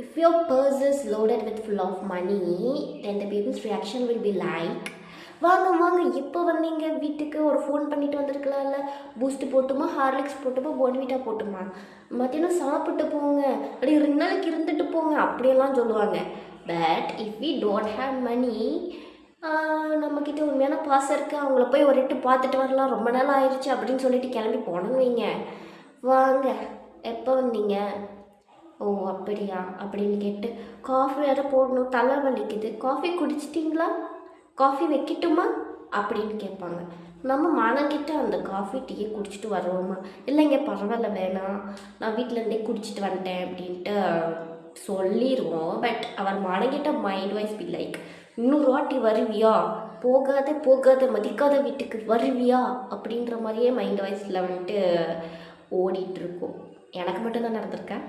If your purse is loaded with full of money, then the people's reaction will be like, வாங்க வாங்க எப்போ வந்தீங்க வீட்டுக்கு, ஒரு ஃபோன் பண்ணிட்டு வந்திருக்கலாம்ல, பூஸ்ட் போட்டுமா, ஹார்லிக்ஸ் போட்டுமா, போன்விட்டா போட்டுமா, மத்தியானம் சாப்பிட்டு போங்க, அப்படி 2 நாளைக்கு இருந்துட்டு போங்க அப்படியெல்லாம் சொல்லுவாங்க. But if we don't have money, நம்மக்கிட்ட உண்மையான பாசம் இருக்குது, அவங்கள போய் ஒரு எட்டு பார்த்துட்டு வரலாம், ரொம்ப நாள் ஆயிடுச்சு அப்படின்னு சொல்லிட்டு கிளம்பி போனோன்னு வைங்க, வாங்க எப்போ வந்தீங்க, ஓ அப்படியா அப்படின்னு கேட்டு, காஃபி வேறு போடணும், தலை வலிக்குது, காஃபி குடிச்சிட்டிங்களா, காஃபி வைக்கட்டுமா அப்படின்னு கேட்பாங்க. நம்ம மனங்கிட்ட அந்த காஃபி டீயை குடிச்சிட்டு வருவோமா, இல்லைங்க பரவாயில்ல வேணாம், நான் வீட்டிலேருந்தே குடிச்சிட்டு வந்துட்டேன் அப்படின்ட்டு சொல்லிடுவோம். பட் அவர் மனங்கிட்ட மைண்ட் வைஸ் பி லைக், இன்னொரு வாட்டி வருவியா, போகாத போகாத மதிக்காத வீட்டுக்கு வருவியா அப்படின்ற மாதிரியே மைண்ட் வைஸில் வந்துட்டு ஓடிட்டுருக்கோம். எனக்கு மட்டும்தான் நடந்திருக்கேன்.